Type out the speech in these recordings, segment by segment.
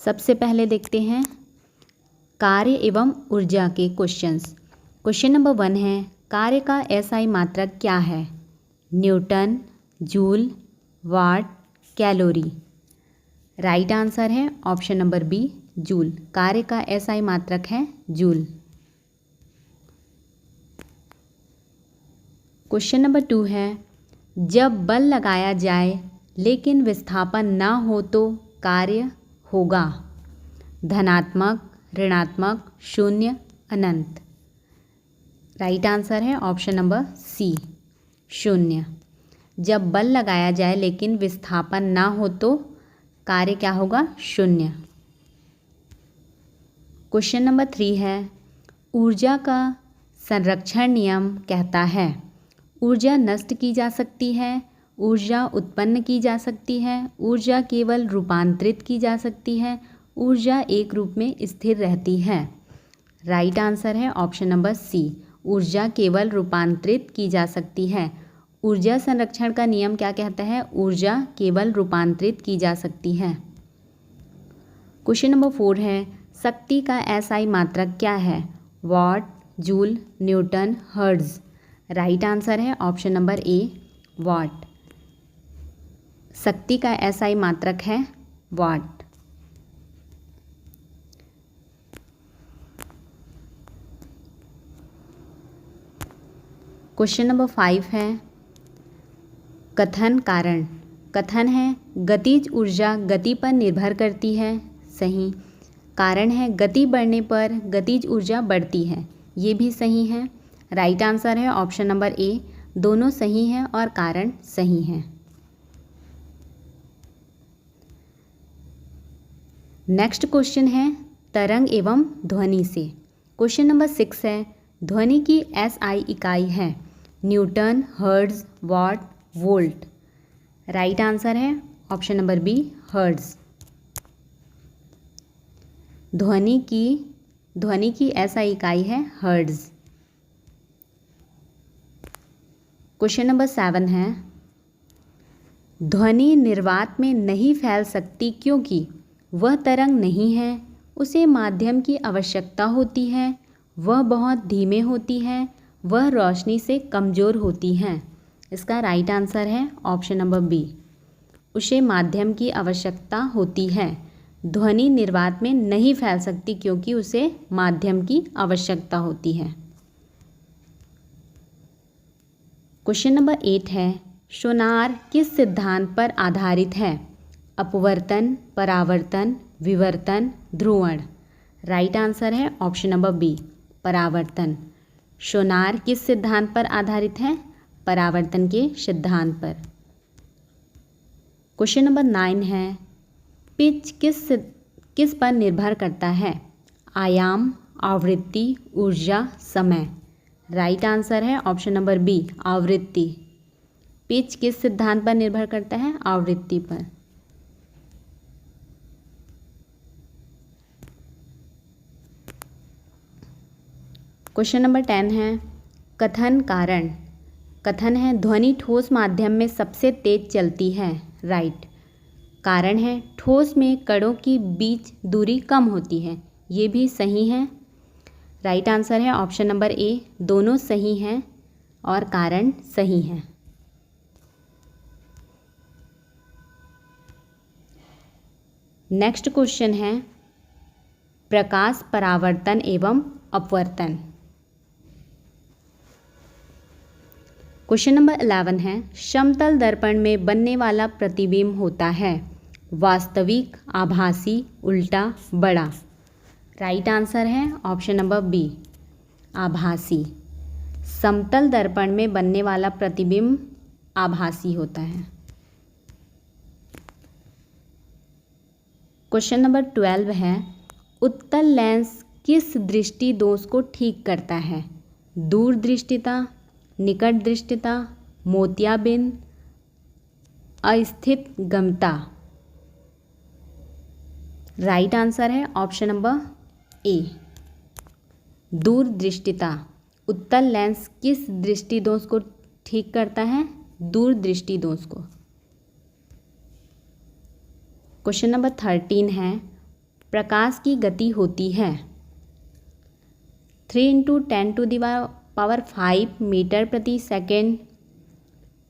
सबसे पहले देखते हैं कार्य एवं ऊर्जा के क्वेश्चंस। क्वेश्चन नंबर 1 है, कार्य का एसआई मात्रक क्या है? न्यूटन, जूल, वाट, कैलोरी। राइट आंसर है ऑप्शन नंबर बी, जूल। कार्य का एसआई मात्रक है जूल। क्वेश्चन नंबर 2 है, जब बल लगाया जाए लेकिन विस्थापन ना हो तो कार्य होगा? धनात्मक, ऋणात्मक, शून्य, अनंत। राइट आंसर है ऑप्शन नंबर सी, शून्य। जब बल लगाया जाए लेकिन विस्थापन ना हो तो कार्य क्या होगा? शून्य। क्वेश्चन नंबर 3 है, ऊर्जा का संरक्षण नियम कहता है ऊर्जा नष्ट की जा सकती है, ऊर्जा उत्पन्न की जा सकती है, ऊर्जा केवल रूपांतरित की जा सकती है, ऊर्जा एक रूप में स्थिर रहती है। राइट आंसर है ऑप्शन नंबर सी, ऊर्जा केवल रूपांतरित की जा सकती है। ऊर्जा संरक्षण का नियम क्या कहता है? ऊर्जा केवल रूपांतरित की जा सकती है। क्वेश्चन नंबर 4 है, शक्ति का एसआई मात्रक क्या है? What, joule, Newton, hertz. Right answer है ऑप्शन नंबर ए, वॉट। शक्ति का एसआई मात्रक है वॉट। क्वेश्चन नंबर 5 है, कथन कारण। कथन है गतिज ऊर्जा गति पर निर्भर करती है, सही। कारण है गति बढ़ने पर गतिज ऊर्जा बढ़ती है, ये भी सही है। राइट आंसर है ऑप्शन नंबर ए, दोनों सही हैं और कारण सही हैं। नेक्स्ट क्वेश्चन है तरंग एवं ध्वनि से। क्वेश्चन नंबर 6 है, ध्वनि की एसआई इकाई है Newton, hertz, what, volt. Right answer है ऑप्शन नंबर बी, हर्ट्ज। ध्वनि की एसआई इकाई है हर्ट्ज। क्वेश्चन नंबर 7 है, ध्वनि निर्वात में नहीं फैल सकती क्योंकि वह तरंग नहीं है, उसे माध्यम की आवश्यकता होती है, वह बहुत धीमे होती है, वह रोशनी से कमज़ोर होती हैं। इसका राइट आंसर है ऑप्शन नंबर बी, उसे माध्यम की आवश्यकता होती है। ध्वनि निर्वात में नहीं फैल सकती क्योंकि उसे माध्यम की आवश्यकता होती है। क्वेश्चन नंबर 8 है, सोनार किस सिद्धांत पर आधारित है? अपवर्तन, परावर्तन, विवर्तन, ध्रुवण। राइट आंसर है ऑप्शन नंबर बी, परावर्तन। सोनार किस सिद्धांत पर आधारित है? परावर्तन के सिद्धांत पर। क्वेश्चन नंबर 9 है, पिच किस पर निर्भर करता है? आयाम, आवृत्ति, ऊर्जा, समय। राइट आंसर है ऑप्शन नंबर बी, आवृत्ति। पिच किस सिद्धांत पर निर्भर करता है? आवृत्ति पर। क्वेश्चन नंबर 10 है, कथन कारण। कथन है ध्वनि ठोस माध्यम में सबसे तेज चलती है, राइट। कारण है ठोस में कणों की बीच दूरी कम होती है, ये भी सही है। राइट आंसर है ऑप्शन नंबर ए, दोनों सही हैं और कारण सही हैं। नेक्स्ट क्वेश्चन है, प्रकाश परावर्तन एवं अपवर्तन। क्वेश्चन नंबर 11 है, समतल दर्पण में बनने वाला प्रतिबिंब होता है वास्तविक, आभासी, उल्टा, बड़ा। राइट आंसर है ऑप्शन नंबर बी, आभासी। समतल दर्पण में बनने वाला प्रतिबिंब आभासी होता है। क्वेश्चन नंबर 12 है, उत्तल लेंस किस दृष्टि दोष को ठीक करता है? दूरदृष्टिता, निकट दृष्टिता, मोतियाबिंद, अस्थित गमता। राइट आंसर है ऑप्शन नंबर ए, दूरदृष्टिता। उत्तल लेंस किस दृष्टि दोष को ठीक करता है? दूरदृष्टि दोष को। क्वेश्चन नंबर 13 है, प्रकाश की गति होती है? 3 × 10⁵ मीटर प्रति सेकेंड,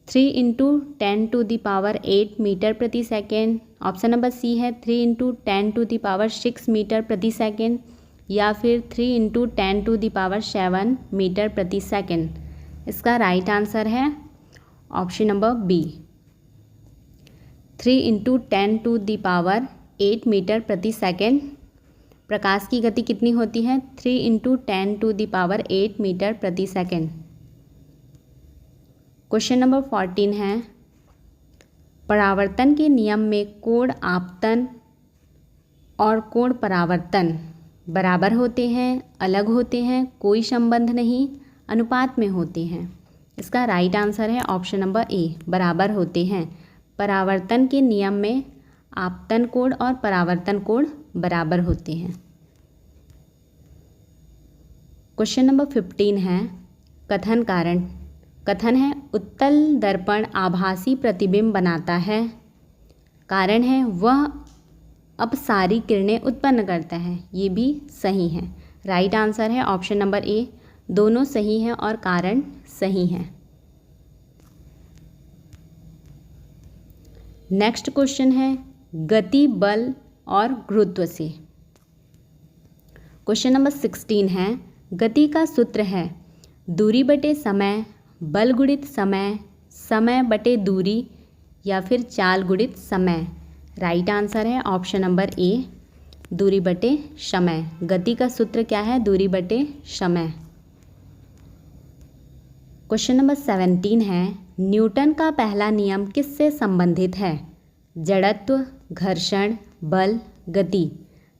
3 × 10⁸ मीटर प्रति सेकेंड, ऑप्शन नंबर सी है 3 × 10⁶ मीटर प्रति सेकेंड, या फिर 3 × 10⁷ मीटर प्रति सेकेंड। इसका राइट आंसर है ऑप्शन नंबर बी, 3 × 10⁸ मीटर प्रति सेकेंड। प्रकाश की गति कितनी होती है? 3 × 10⁸ मीटर प्रति सेकेंड। क्वेश्चन नंबर 14 है, परावर्तन के नियम में कोण आपतन और कोण परावर्तन बराबर होते हैं, अलग होते हैं, कोई संबंध नहीं, अनुपात में होते हैं। इसका राइट आंसर है ऑप्शन नंबर ए, बराबर होते हैं। परावर्तन के नियम में आपतन कोण और परावर्तन कोण बराबर होते हैं। क्वेश्चन नंबर 15 है, कथन कारण। कथन है उत्तल दर्पण आभासी प्रतिबिंब बनाता है। कारण है वह अपसारी किरणें उत्पन्न करता है। ये भी सही है। राइट आंसर है ऑप्शन नंबर ए, दोनों सही हैं और कारण सही हैं। नेक्स्ट क्वेश्चन है, गति बल और गुरुत्व से। क्वेश्चन नंबर 16 है, गति का सूत्र है दूरी बटे समय, बल गुणित समय, समय बटे दूरी, या फिर चाल गुणित समय। राइट आंसर है ऑप्शन नंबर ए, दूरी बटे समय। गति का सूत्र क्या है? दूरी बटे समय। क्वेश्चन नंबर 17 है, न्यूटन का पहला नियम किससे संबंधित है? जड़त्व, घर्षण, बल, गति।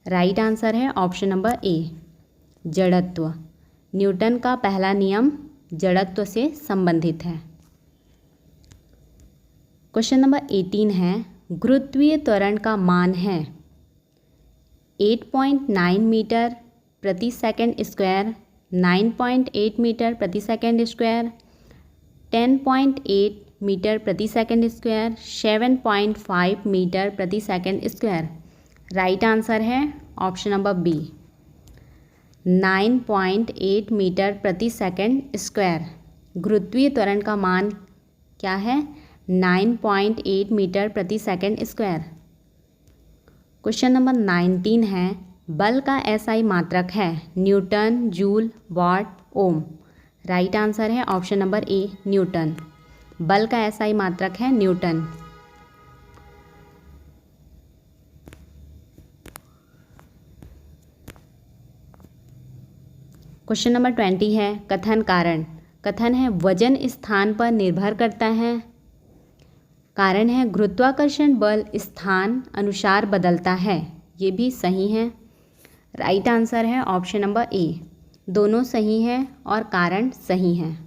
राइट आंसर है ऑप्शन नंबर ए, जड़त्व। न्यूटन का पहला नियम जड़त्व से संबंधित है। क्वेश्चन नंबर 18 है, गुरुत्वीय त्वरण का मान है 8.9 मीटर प्रति सेकंड स्क्वायर, 9.8 मीटर प्रति सेकंड स्क्वायर, 10.8 मीटर प्रति सेकंड स्क्वायर, 7.5 मीटर प्रति सेकंड स्क्वायर। राइट आंसर है ऑप्शन नंबर बी, 9.8 मीटर प्रति सेकंड स्क्वायर। गुरुत्वीय त्वरण का मान क्या है? 9.8 मीटर प्रति सेकंड स्क्वायर। क्वेश्चन नंबर 19 है, बल का एसआई मात्रक है न्यूटन, जूल, वाट, ओम। राइट आंसर है ऑप्शन नंबर ए, न्यूटन। बल का एसआई मात्रक है न्यूटन। क्वेश्चन नंबर 20 है, कथन कारण। कथन है वजन स्थान पर निर्भर करता है। कारण है गुरुत्वाकर्षण बल स्थान अनुसार बदलता है। ये भी सही है। राइट आंसर है ऑप्शन नंबर ए, दोनों सही हैं और कारण सही हैं।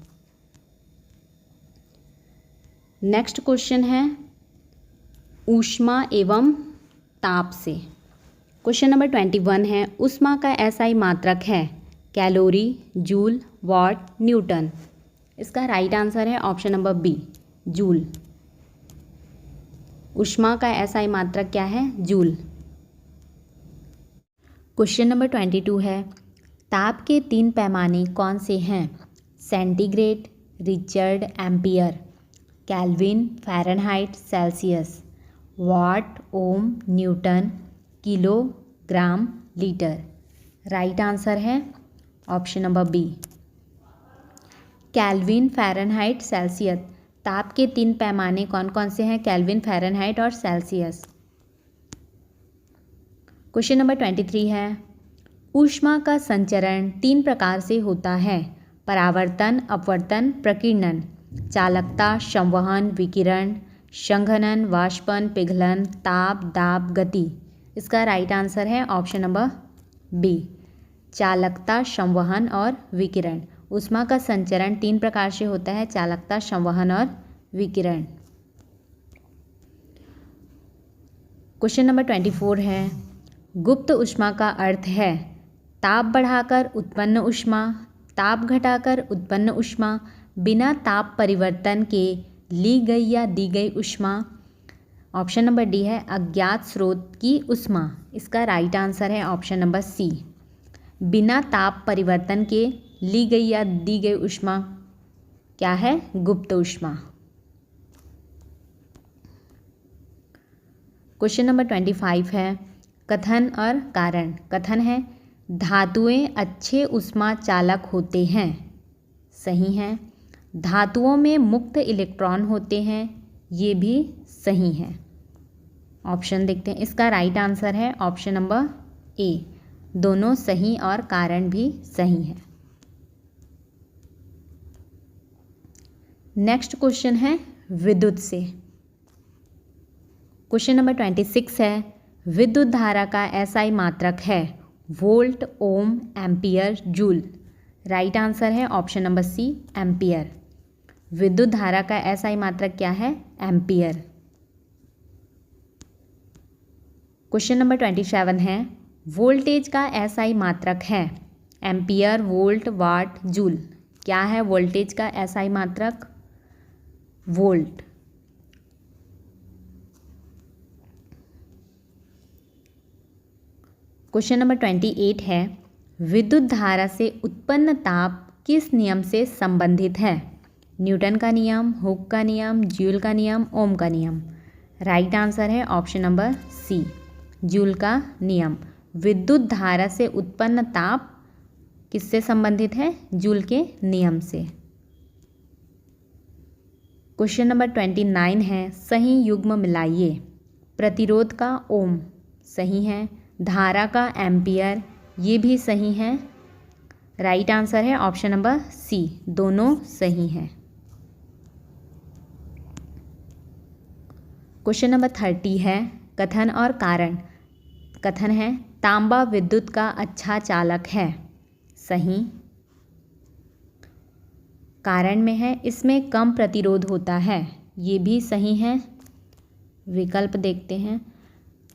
नेक्स्ट क्वेश्चन है, ऊष्मा एवं ताप से। क्वेश्चन नंबर 21 है, ऊष्मा का एसआई मात्रक है कैलोरी, जूल, वाट, न्यूटन। इसका राइट आंसर है ऑप्शन नंबर बी, जूल। ऊष्मा का एसआई मात्रक क्या है? जूल। क्वेश्चन नंबर 22 है, ताप के 3 पैमाने कौन से हैं? Centigrade, Richard, ampere, Kelvin, Fahrenheit, Celsius, watt, ohm, newton, kilo, gram, litre. Right answer है option number B, Kelvin, Fahrenheit, Celsius. ताप के 3 पैमाने कौन कौन से हैं? केल्विन, फ़ारेनहाइट और सेल्सियस। क्वेश्चन नंबर 23 है, ऊष्मा का संचरण 3 प्रकार से होता है परावर्तन, अपवर्तन, प्रकीर्णन। चालकता, संवहन, विकिरण, संघनन, वाष्पन, पिघलन, ताप, दाब, गति। इसका राइट आंसर है ऑप्शन नंबर बी, चालकता, संवहन और विकिरण। ऊष्मा का संचरण 3 प्रकार से होता है, चालकता, संवहन और विकिरण। क्वेश्चन नंबर 24 है, गुप्त ऊष्मा का अर्थ है ताप बढ़ाकर उत्पन्न ऊष्मा, ताप घटाकर उत्पन्न ऊष्मा, बिना ताप परिवर्तन के ली गई या दी गई ऊष्मा। ऑप्शन नंबर डी है अज्ञात स्रोत की ऊष्मा। इसका राइट आंसर है ऑप्शन नंबर सी। बिना ताप परिवर्तन के ली गई या दी गई ऊष्मा क्या है? गुप्त ऊष्मा। क्वेश्चन नंबर 25 है कथन और कारण। कथन है धातुएं अच्छे ऊष्मा चालक होते हैं। सही है। धातुओं में मुक्त इलेक्ट्रॉन होते हैं। ये भी सही है। ऑप्शन देखते हैं। इसका राइट आंसर है ऑप्शन नंबर ए। दोनों सही और कारण भी सही है। नेक्स्ट क्वेश्चन है विद्युत से। क्वेश्चन नंबर 26 है विद्युत धारा का एसआई मात्रक है वोल्ट, ओम, एम्पियर, जूल। राइट आंसर है ऑप्शन नंबर सी एम्पियर। विद्युत धारा का एसआई मात्रक क्या है? एम्पियर। क्वेश्चन नंबर 27 है वोल्टेज का एसआई मात्रक है एम्पियर, वोल्ट, वाट, जूल। क्या है वोल्टेज का एसआई मात्रक? वोल्ट। क्वेश्चन नंबर 28 है विद्युत धारा से उत्पन्न ताप किस नियम से संबंधित है? न्यूटन का नियम, हुक का नियम, जूल का नियम, ओम का नियम। राइट आंसर है ऑप्शन नंबर सी जूल का नियम। विद्युत धारा से उत्पन्न ताप किससे संबंधित है? जूल के नियम से। क्वेश्चन नंबर 29 है सही युग्म मिलाइए। प्रतिरोध का ओम सही है। धारा का एम्पियर ये भी सही है। राइट आंसर है ऑप्शन नंबर सी दोनों सही हैं। क्वेश्चन नंबर 30 है कथन और कारण। कथन है तांबा विद्युत का अच्छा चालक है। सही। कारण में है इसमें कम प्रतिरोध होता है। ये भी सही है। विकल्प देखते हैं।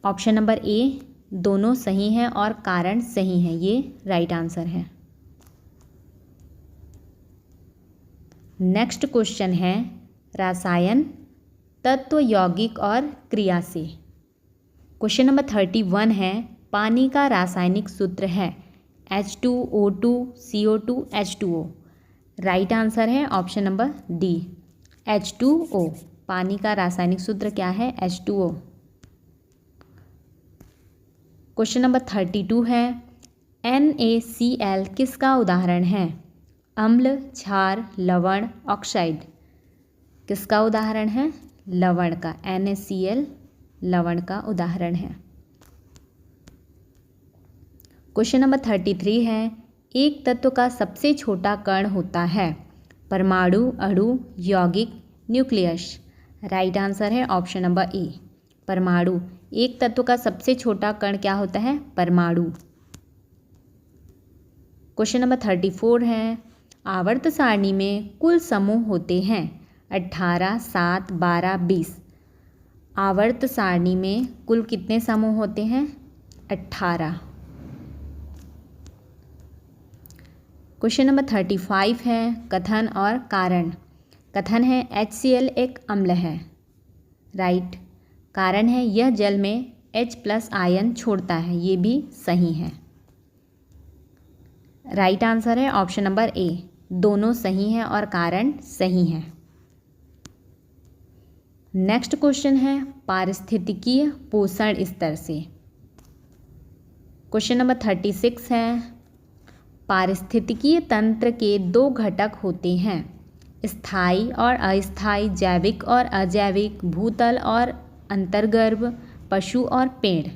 ऑप्शन नंबर ए दोनों सही हैं और कारण सही है। ये राइट आंसर है। नेक्स्ट क्वेश्चन है रसायन, तत्व, यौगिक और क्रिया से। क्वेश्चन नंबर 31 है पानी का रासायनिक सूत्र है H2O2 CO2 H2O। Right answer है ऑप्शन नंबर डी H2O। पानी का रासायनिक सूत्र क्या है? H2O। क्वेश्चन नंबर 32 है NaCl किसका उदाहरण है? अम्ल, क्षार, लवण, ऑक्साइड। किसका उदाहरण है? लवण का। NaCl लवण का उदाहरण है। क्वेश्चन नंबर 33 है एक तत्व का सबसे छोटा कण होता है परमाणु, अणु, यौगिक, न्यूक्लियस। राइट आंसर है ऑप्शन नंबर ए परमाणु। एक तत्व का सबसे छोटा कण क्या होता है? परमाणु। क्वेश्चन नंबर 34 है आवर्त सारणी में कुल समूह होते हैं 18, 7, 12, 20। आवर्त सारणी में कुल कितने समूह होते हैं? 18। क्वेश्चन नंबर 35 है कथन और कारण। कथन है HCl एक अम्ल है। राइट। कारण है यह जल में H+ आयन छोड़ता है। ये भी सही है। राइट आंसर है ऑप्शन नंबर ए दोनों सही हैं और कारण सही है। नेक्स्ट क्वेश्चन है पारिस्थितिकीय पोषण स्तर से। क्वेश्चन नंबर 36 है पारिस्थितिकीय तंत्र के दो घटक होते हैं स्थायी और अस्थायी, जैविक और अजैविक, भूतल और अंतर्गर्भ, पशु और पेड़।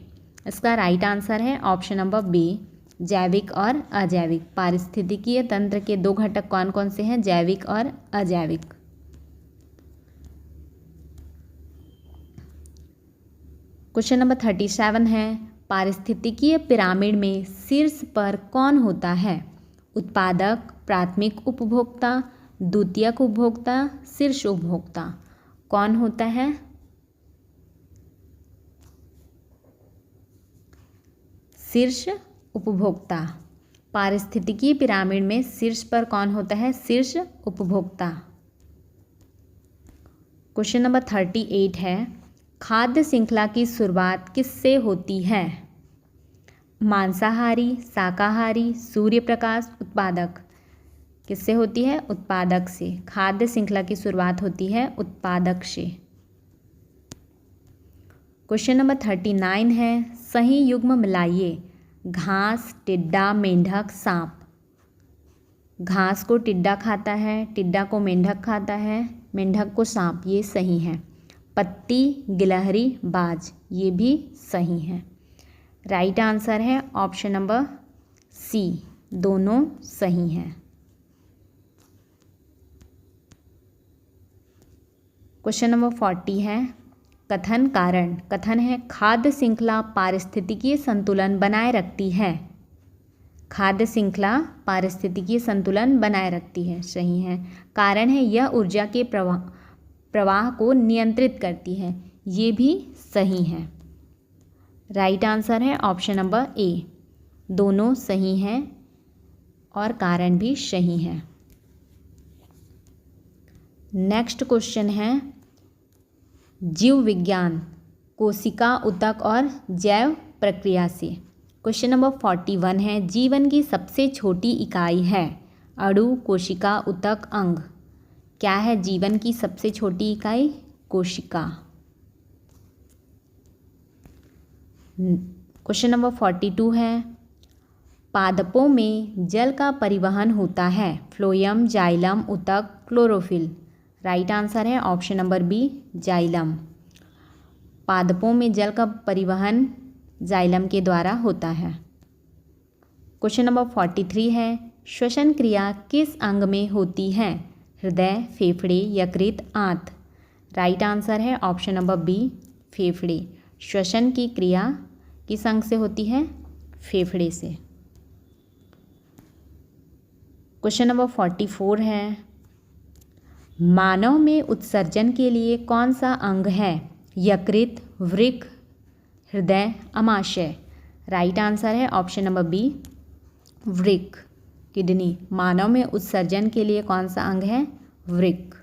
इसका राइट आंसर है ऑप्शन नंबर बी जैविक और अजैविक। पारिस्थितिकीय तंत्र के दो घटक कौन कौन से हैं? जैविक और अजैविक। क्वेश्चन नंबर 37 है पारिस्थितिकीय पिरामिड में शीर्ष पर कौन होता है? उत्पादक, प्राथमिक उपभोक्ता, द्वितीयक उपभोक्ता, शीर्ष उपभोक्ता। कौन होता है? शीर्ष उपभोक्ता। पारिस्थितिकीय पिरामिड में शीर्ष पर कौन होता है? शीर्ष उपभोक्ता। क्वेश्चन नंबर 38 है खाद्य श्रृंखला की शुरुआत किससे होती है? मांसाहारी, शाकाहारी, सूर्य प्रकाश, उत्पादक। किससे होती है? उत्पादक से। खाद्य श्रृंखला की शुरुआत होती है उत्पादक से। क्वेश्चन नंबर 39 है, सही युग्म मिलाइए। घास, टिड्डा, मेंढक, सांप। घास को टिड्डा खाता है, टिड्डा को मेंढक खाता है, मेंढक को सांप, ये सही है। पत्ती, गिलहरी, बाज, ये भी सही है। राइट आंसर है ऑप्शन नंबर सी, दोनों सही हैं। क्वेश्चन नंबर 40 है, कथन कारण। कथन है खाद्य श्रृंखला पारिस्थितिकीय संतुलन बनाए रखती है। खाद्य श्रृंखला पारिस्थितिकीय संतुलन बनाए रखती है, सही है। कारण है यह ऊर्जा के प्रवाह को नियंत्रित करती है, ये भी सही है। राइट आंसर है ऑप्शन नंबर ए, दोनों सही हैं और कारण भी सही है। नेक्स्ट क्वेश्चन है, जीव विज्ञान, कोशिका, ऊतक और जैव प्रक्रिया से। क्वेश्चन नंबर 41 है, जीवन की सबसे छोटी इकाई है। अणु, कोशिका, ऊतक, अंग। क्या है जीवन की सबसे छोटी इकाई? कोशिका। क्वेश्चन नंबर 42 है, पादपों में जल का परिवहन होता है। फ्लोएम, जाइलम, ऊतक, क्लोरोफिल। राइट आंसर है ऑप्शन नंबर बी, जाइलम। पादपों में जल का परिवहन जाइलम के द्वारा होता है। क्वेश्चन नंबर 43 है, श्वसन क्रिया किस अंग में होती है? हृदय, फेफड़े, यकृत, आंत। राइट आंसर है ऑप्शन नंबर बी, फेफड़े। श्वसन की क्रिया किस अंग से होती है? फेफड़े से। क्वेश्चन नंबर 44 है, मानव में उत्सर्जन के लिए कौन सा अंग है? यकृत, वृक्क, हृदय, अमाशय। राइट आंसर है ऑप्शन नंबर बी, वृक्क, किडनी। मानव में उत्सर्जन के लिए कौन सा अंग है? वृक्क।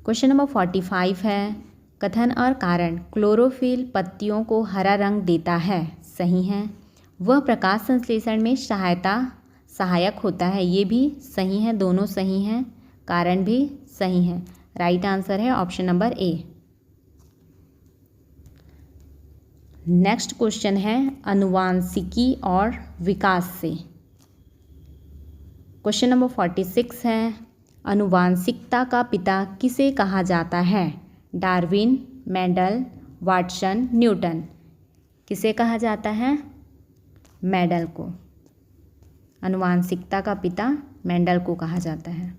क्वेश्चन नंबर 45 है, कथन और कारण। क्लोरोफिल पत्तियों को हरा रंग देता है, सही है। वह प्रकाश संश्लेषण में सहायक होता है, ये भी सही है, दोनों सही हैं। कारण भी सही है। राइट आंसर है option number A. Next question है, अनुवांशिकी और विकास से। क्वेश्चन नंबर 46 है, अनुवांशिकता का पिता किसे कहा जाता है? Darwin, Mendel, Watson, Newton. किसे कहा जाता है? मेंडल को। अनुवांशिकता का पिता मेंडल को कहा जाता है।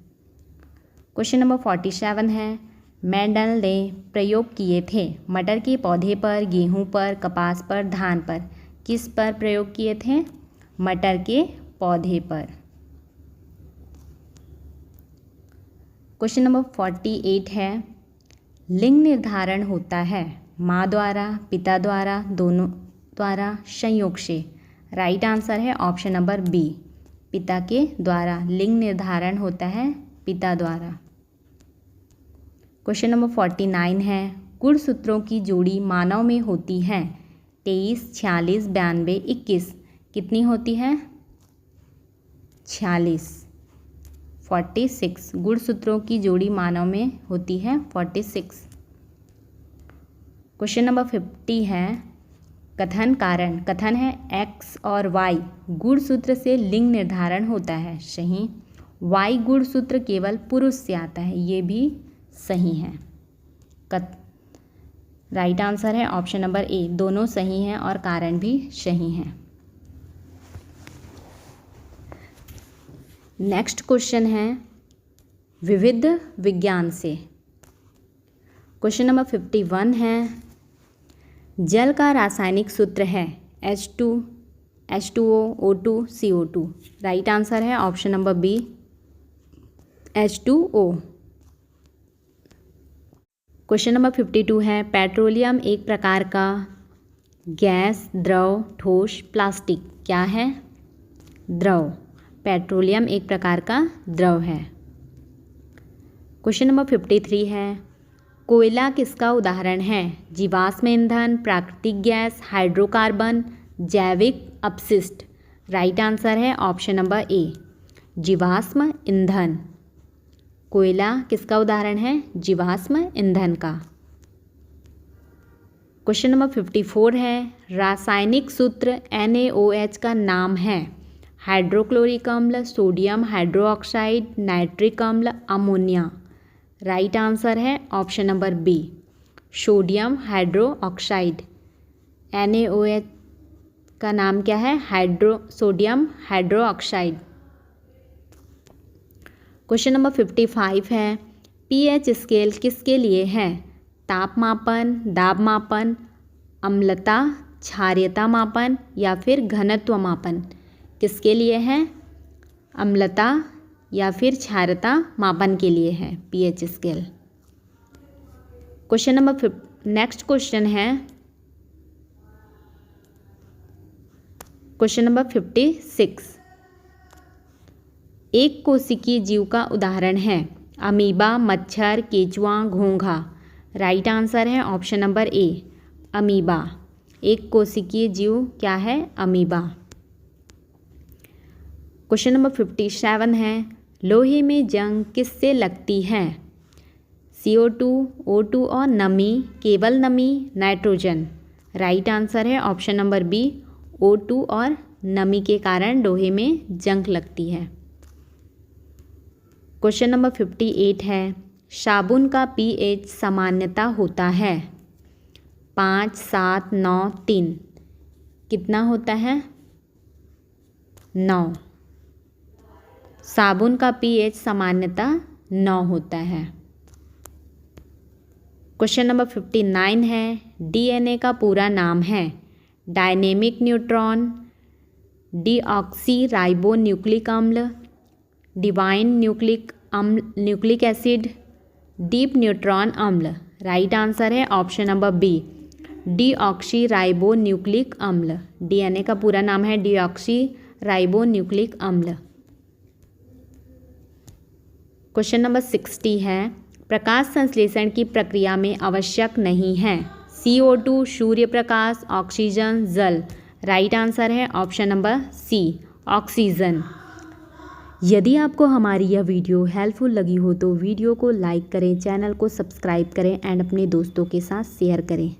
क्वेश्चन नंबर 47 है, मेंडल ने प्रयोग किए थे मटर के पौधे पर, गेहूं पर, कपास पर, धान पर। किस पर प्रयोग किए थे? मटर के पौधे पर। क्वेश्चन नंबर 48 है, लिंग निर्धारण होता है माँ द्वारा, पिता द्वारा, दोनों द्वारा, संयोग से। राइट आंसर है ऑप्शन नंबर बी, पिता के द्वारा। लिंग निर्धारण होता है पिता द्वारा। क्वेश्चन नंबर 49 है, गुणसूत्रों की जोड़ी मानव में होती है 23, 46, 92, 21। कितनी होती है? 46, 46। गुणसूत्रों की जोड़ी मानव में होती है 46। क्वेश्चन नंबर 50 है, कथन कारण। कथन है एक्स और वाई गुणसूत्र से लिंग निर्धारण होता है, सही। वाई गुणसूत्र केवल पुरुष से आता है, ये भी सही है। राइट आंसर है ऑप्शन नंबर ए, दोनों सही हैं और कारण भी सही हैं। नेक्स्ट क्वेश्चन है विविध विज्ञान से। क्वेश्चन नंबर 51 है, जल का रासायनिक सूत्र है H2, H2O, O2, CO2। Right answer है option number B, H2O। Question number 52 है, पेट्रोलियम एक प्रकार का गैस, द्रव, ठोस, प्लास्टिक। क्या है? द्रव। पेट्रोलियम एक प्रकार का द्रव है। क्वेश्चन नंबर 53 है, कोयला किसका उदाहरण है? जीवाश्म ईंधन, प्राकृतिक गैस, हाइड्रोकार्बन, जैविक अपशिष्ट। राइट आंसर है ऑप्शन नंबर ए, जीवाश्म ईंधन। कोयला किसका उदाहरण है? जीवाश्म ईंधन का। क्वेश्चन नंबर 54 है, रासायनिक सूत्र NaOH का नाम है? हाइड्रोक्लोरिक अम्ल, सोडियम हाइड्रोक्साइड, नाइट्रिक अम्ल, अमोनिया। राइट आंसर है option number B, sodium hydroxide. NaOH का नाम क्या है? Sodium hydroxide. क्वेश्चन नंबर 55 है, pH स्केल किसके लिए है? तापमापन, दाब मापन, अम्लता, क्षारीयता मापन या फिर घनत्व मापन। किसके लिए है? अम्लता या फिर क्षारीयता मापन के लिए है pH scale. Question number next question है क्वेश्चन नंबर 56। एक कोशिकीय जीव का उदाहरण है? अमीबा, मच्छर, केंचुआ, घोंघा। राइट आंसर है ऑप्शन नंबर ए, अमीबा। एक कोशिकीय जीव क्या है? अमीबा। क्वेश्चन नंबर 57 है, लोहे में जंग किससे लगती है? CO2, O2 और नमी, केवल नमी, नाइट्रोजन। राइट आंसर है ऑप्शन नंबर बी, O2 और नमी के कारण लोहे में जंग लगती है। क्वेश्चन नंबर 58 है, साबुन का pH सामान्यता होता है? 5, 7, 9, 3। कितना होता है? 9। साबुन का pH सामान्यता 9 होता है। क्वेश्चन नंबर 59 है, DNA का पूरा नाम है? Dynamic neutron, deoxyribonucleic अम्ल, divine nucleic acid, deep neutron अम्ल। राइट आंसर है option number B, deoxyribonucleic अम्ल। DNA का पूरा नाम है डीऑक्सी राइबो न्यूक्लिक अम्ल। क्वेश्चन नंबर 60 है, प्रकाश संश्लेषण की प्रक्रिया में आवश्यक नहीं है? CO2, सूर्य प्रकाश, ऑक्सीजन, जल। राइट आंसर है ऑप्शन नंबर सी, ऑक्सीजन। यदि आपको हमारी यह वीडियो हेल्पफुल लगी हो तो वीडियो को लाइक करें, चैनल को सब्सक्राइब करें एंड अपने दोस्तों के साथ शेयर करें।